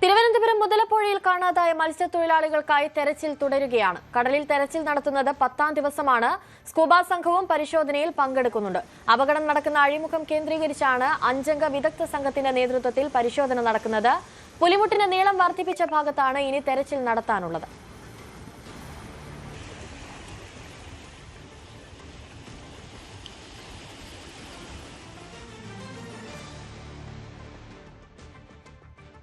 തിരുവനന്തപുരം മുതലപ്പുഴയിൽ കാണാതായ മത്സ്യത്തൊഴിലാളികൾക്കായി തെരച്ചിൽ തുടരുകയാണ്. കടലിൽ തെരച്ചിൽ നടത്തുന്നത് 10ാം ദിവസമാണ്. സ്കൂബ സംഘവും പരിശോധനയിൽ പങ്കെടുക്കുന്നുണ്ട്. അപകടം നടക്കുന്ന അഴിമുഖം കേന്ദ്രീകരിച്ചാണ് 5-അംഗ വിദഗ്ധ സംഘത്തിന്റെ നേതൃത്വത്തിൽ പരിശോധന നടക്കുന്നത്. പുലിമുട്ടിന് നീളം വർദ്ധിപ്പിച്ച ഭാഗത്താണ് ഇനി തെരച്ചിൽ നടത്താനുള്ളത്.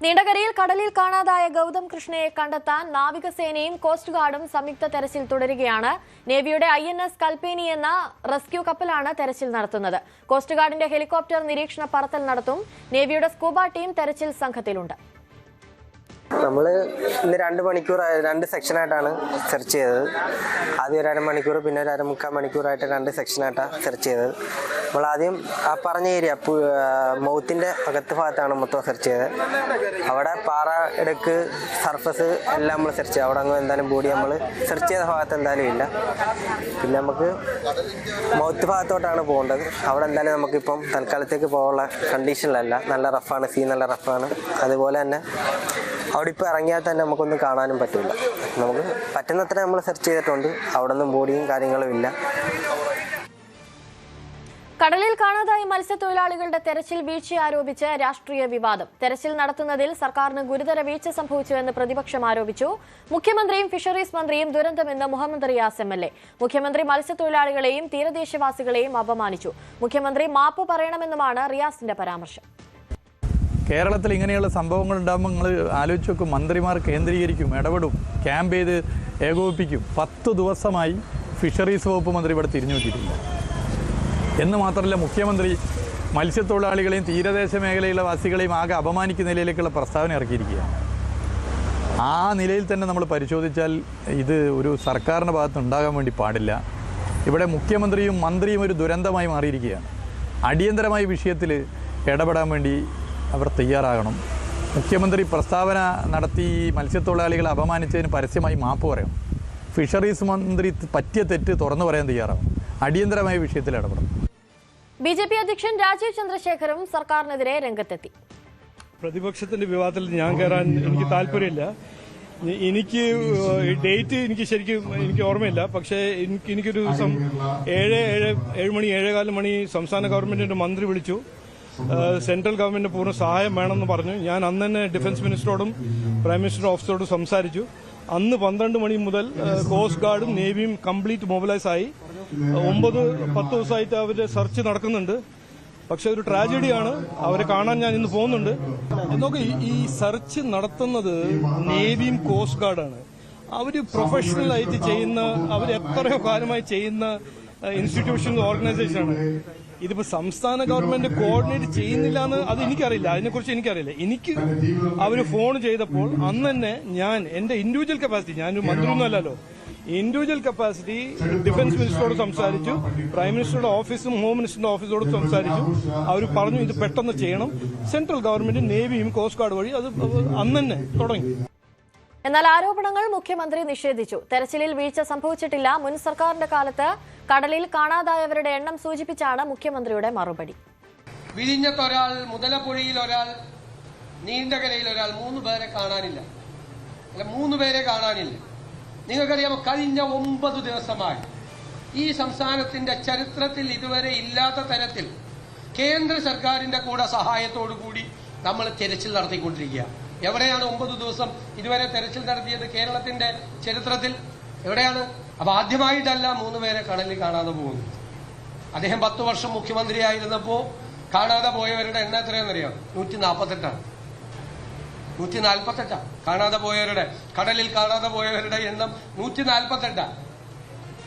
നീണ്ടകരയിൽ കടലിൽ കാണാതായ ഗൗതം കൃഷ്ണയെ കണ്ടെത്താൻ നാവികസേനയും കോസ്റ്റ് ഗാർഡും സംയുക്ത തെരച്ചിൽ തുടരുകയാണ്. നേവിയുടെ INS കൽപ്പേനി എന്ന റെസ്ക്യൂ കപ്പലാണ് തെരച്ചിൽ നടത്തുന്നത്. കോസ്റ്റ് ഗാർഡിന്റെ ഹെലികോപ്റ്റർ നിരീക്ഷണ പറത്തൽ നടത്തും. നേവിയുടെ സ്കൂബ ടീം തെരച്ചിൽ സംഘത്തിലുണ്ട്. നമ്മൾ ഇന്ന് 2 മണിക്കൂർ 2 സെക്ഷനായിട്ടാണ് സെർച്ച് ചെയ്തത്. ആദ്യം ഒരു അരമണിക്കൂർ, പിന്നെ ഒരു അരമുക്കാൽ മണിക്കൂറായിട്ട് 2 സെക്ഷനായിട്ടാണ് സെർച്ച് ചെയ്തത്. നമ്മൾ ആദ്യം ആ പറഞ്ഞ ഏരിയ മൗത്തിൻ്റെ അകത്ത് ഭാഗത്താണ് മൊത്തം സെർച്ച് ചെയ്തത്. അവിടെ പാറ ഇടക്ക് സർഫസ് എല്ലാം നമ്മൾ സെർച്ച് ചെയ്തു. അവിടെ അങ്ങ് എന്തായാലും ബോഡി നമ്മൾ സെർച്ച് ചെയ്ത ഭാഗത്ത് എന്തായാലും ഇല്ല. പിന്നെ നമുക്ക് മൗത്ത് ഭാഗത്തോട്ടാണ് പോകേണ്ടത്. അവിടെ എന്തായാലും നമുക്കിപ്പം തൽക്കാലത്തേക്ക് പോകാനുള്ള കണ്ടീഷനിലല്ല. നല്ല റഫാണ്, സീ നല്ല റഫാണ്. അതുപോലെ തന്നെ അവിടെ ഇപ്പോൾ ഇറങ്ങിയാൽ തന്നെ നമുക്കൊന്നും കാണാനും പറ്റില്ല. നമുക്ക് പറ്റുന്നത്ര നമ്മൾ സെർച്ച് ചെയ്തിട്ടുണ്ട്. അവിടെ ഒന്നും ബോഡിയും കാര്യങ്ങളും ഇല്ല. കടലിൽ കാണാതായ മത്സ്യത്തൊഴിലാളികളുടെ തെരച്ചിൽ വീഴ്ച ആരോപിച്ച് രാഷ്ട്രീയ വിവാദം. തെരച്ചിൽ നടത്തുന്നതിൽ സർക്കാരിന് ഗുരുതര വീഴ്ച സംഭവിച്ചുവെന്ന് പ്രതിപക്ഷം ആരോപിച്ചു. മുഖ്യമന്ത്രിയും ഫിഷറീസ് മന്ത്രിയും ദുരന്തമെന്ന് മുഹമ്മദ് റിയാസ് MLA. മുഖ്യമന്ത്രി മത്സ്യത്തൊഴിലാളികളെയും തീരദേശവാസികളെയും അപമാനിച്ചു. മുഖ്യമന്ത്രി മാപ്പ് പറയണമെന്നുമാണ് റിയാസിന്റെ പരാമർശം. കേരളത്തിൽ ഇങ്ങനെയുള്ള സംഭവങ്ങൾ ഉണ്ടാകുമ്പോൾ നിങ്ങൾ ആലോചിച്ച് നോക്കും. മന്ത്രിമാർ കേന്ദ്രീകരിക്കും, ഇടപെടും, ക്യാമ്പ് ചെയ്ത് ഏകോപിപ്പിക്കും. 10 ദിവസമായി ഫിഷറീസ് വകുപ്പ് മന്ത്രി ഇവിടെ തിരിഞ്ഞു നോക്കിയിട്ടില്ല. എന്ന് മാത്രമല്ല, മുഖ്യമന്ത്രി മത്സ്യത്തൊഴിലാളികളെയും തീരദേശ മേഖലയിലെ വാസികളെയും ആകെ അപമാനിക്കുന്ന നിലയിലേക്കുള്ള പ്രസ്താവന ഇറക്കിയിരിക്കുകയാണ്. ആ നിലയിൽ തന്നെ നമ്മൾ പരിശോധിച്ചാൽ ഇത് ഒരു സർക്കാരിൻ്റെ ഭാഗത്ത് ഉണ്ടാകാൻ വേണ്ടി പാടില്ല. ഇവിടെ മുഖ്യമന്ത്രിയും മന്ത്രിയും ഒരു ദുരന്തമായി മാറിയിരിക്കുകയാണ്. അടിയന്തരമായ വിഷയത്തിൽ ഇടപെടാൻ വേണ്ടി അവർ തയ്യാറാകണം. മുഖ്യമന്ത്രി പ്രസ്താവന നടത്തി മത്സ്യത്തൊഴിലാളികളെ അപമാനിച്ചതിന് പരസ്യമായി മാപ്പ് പറയണം. ഫിഷറീസ് മന്ത്രി പറ്റിയ തെറ്റ് തുറന്നു പറയാൻ തയ്യാറാവണം. അടിയന്തരമായ വിഷയത്തിൽ ഇടപെടണം. BJP അധ്യക്ഷൻ രാജീവ് ചന്ദ്രശേഖറും സർക്കാരിനെതിരെ രംഗത്തെത്തി. പ്രതിപക്ഷത്തിന്റെ വിവാദത്തിൽ ഞാൻ കയറാൻ എനിക്ക് താല്പര്യമില്ല. എനിക്ക് ഡേറ്റ് എനിക്ക് ഓർമ്മയില്ല. പക്ഷേ എനിക്കൊരു ദിവസം 7 മണി സംസ്ഥാന ഗവൺമെന്റിന്റെ മന്ത്രി വിളിച്ചു. സെൻട്രൽ ഗവൺമെന്റിന് പൂർണ്ണ സഹായം വേണമെന്ന് പറഞ്ഞു. ഞാൻ അന്ന് തന്നെ ഡിഫൻസ് മിനിസ്റ്ററോടും പ്രൈം മിനിസ്റ്റർ ഓഫീസറോടും സംസാരിച്ചു. അന്ന് 12 മണി മുതൽ കോസ്റ്റ് ഗാർഡും നേവിയും കംപ്ലീറ്റ് മൊബിലൈസ് ആയി. 9-10 ദിവസമായിട്ട് അവരുടെ സെർച്ച് നടക്കുന്നുണ്ട്. പക്ഷെ ഒരു ട്രാജഡിയാണ്. അവരെ കാണാൻ ഞാൻ ഇന്ന് പോകുന്നുണ്ട്. നോക്ക്, ഈ സെർച്ച് നടത്തുന്നത് നേവിയും കോസ്റ്റ് ഗാർഡാണ്. അവർ പ്രൊഫഷണലായിട്ട് ചെയ്യുന്ന, അവർ എത്രയോ കാലമായി ചെയ്യുന്ന ഇൻസ്റ്റിറ്റ്യൂഷൻ ഓർഗനൈസേഷനാണ്. ഇതിപ്പോ സംസ്ഥാന ഗവൺമെന്റ് കോർഡിനേറ്റ് ചെയ്യുന്നില്ല എന്ന് അത് എനിക്കറിയില്ല. അതിനെക്കുറിച്ച് എനിക്കറിയില്ല. എനിക്ക് അവർ ഫോൺ ചെയ്തപ്പോൾ അന്ന് തന്നെ ഞാൻ എന്റെ ഇൻഡിവിജ്വൽ കപ്പാസിറ്റി, ഞാനൊരു മന്ത്രിയൊന്നും അല്ലല്ലോ, ഇൻഡിവിജ്വൽ കപ്പാസിറ്റി ഡിഫൻസ് മിനിസ്റ്ററോട് സംസാരിച്ചു. പ്രൈം മിനിസ്റ്ററുടെ ഓഫീസും ഹോം മിനിസ്റ്ററുടെ ഓഫീസോട് സംസാരിച്ചു. അവർ പറഞ്ഞു ഇത് പെട്ടെന്ന് ചെയ്യണം. സെൻട്രൽ ഗവൺമെന്റ് നേവിയും കോസ്റ്റ് ഗാർഡ് വഴി അത് അന്ന് തന്നെ തുടങ്ങി. എന്നാൽ ആരോപണങ്ങൾ മുഖ്യമന്ത്രി നിഷേധിച്ചു. തെരച്ചിലിൽ വീഴ്ച സംഭവിച്ചിട്ടില്ല. മുൻ സർക്കാരിന്റെ കാലത്ത് കടലിൽ കാണാതായവരുടെ എണ്ണം സൂചിപ്പിച്ചാണ് മുഖ്യമന്ത്രിയുടെ മറുപടി. വിഴിഞ്ഞത്ത് ഒരാൾ, മുതലപ്പുഴയിൽ ഒരാൾ, നീണ്ടകരയിൽ ഒരാൾ, 3 പേരെ കാണാനില്ല. 3 പേരെ കാണാനില്ല. നിങ്ങൾക്കറിയാമോ, കഴിഞ്ഞ 9 ദിവസമായി ഈ സംസ്ഥാനത്തിന്റെ ചരിത്രത്തിൽ ഇതുവരെ ഇല്ലാത്ത തരത്തിൽ കേന്ദ്ര സർക്കാരിന്റെ കൂടെ സഹായത്തോടു കൂടി നമ്മൾ തെരച്ചിൽ നടത്തിക്കൊണ്ടിരിക്കുക. എവിടെയാണ് 9 ദിവസം ഇതുവരെ തെരച്ചിൽ നടത്തിയത് കേരളത്തിന്റെ ചരിത്രത്തിൽ? എവിടെയാണ്? അപ്പൊ ആദ്യമായിട്ടല്ല 3 പേരെ കടലിൽ കാണാതെ പോകുന്നത്. അദ്ദേഹം 10 വർഷം മുഖ്യമന്ത്രിയായിരുന്നപ്പോ കാണാതെ പോയവരുടെ എണ്ണം എത്രയാണെന്നറിയാം? 148ആണ്. 148 കാണാതെ പോയവരുടെ, കടലിൽ കാണാതെ പോയവരുടെ എണ്ണം 148.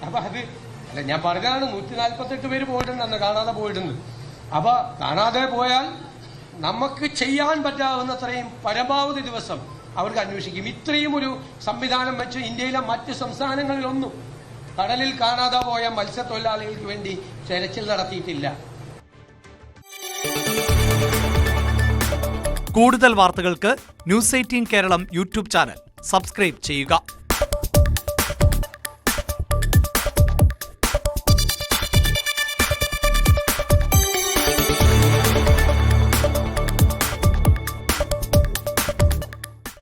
അപ്പൊ അത് അല്ല, ഞാൻ പറഞ്ഞതാണ് 148 പേര് പോയിട്ടുണ്ടെന്ന്, കാണാതെ പോയിട്ടുണ്ട്. അപ്പൊ കാണാതെ പോയാൽ നമുക്ക് ചെയ്യാൻ പറ്റാവുന്നത്രയും പരമാവധി ദിവസം അവർക്ക് അന്വേഷിക്കും. ഇത്രയും ഒരു സംവിധാനം വെച്ച് ഇന്ത്യയിലെ മറ്റ് സംസ്ഥാനങ്ങളിലൊന്നും കടലിൽ കാണാതെ പോയ മത്സ്യത്തൊഴിലാളികൾക്ക് വേണ്ടി തെരച്ചിൽ നടത്തിയിട്ടില്ല. കൂടുതൽ വാർത്തകൾക്ക് News 18 കേരളം യൂട്യൂബ് ചാനൽ സബ്സ്ക്രൈബ് ചെയ്യുക.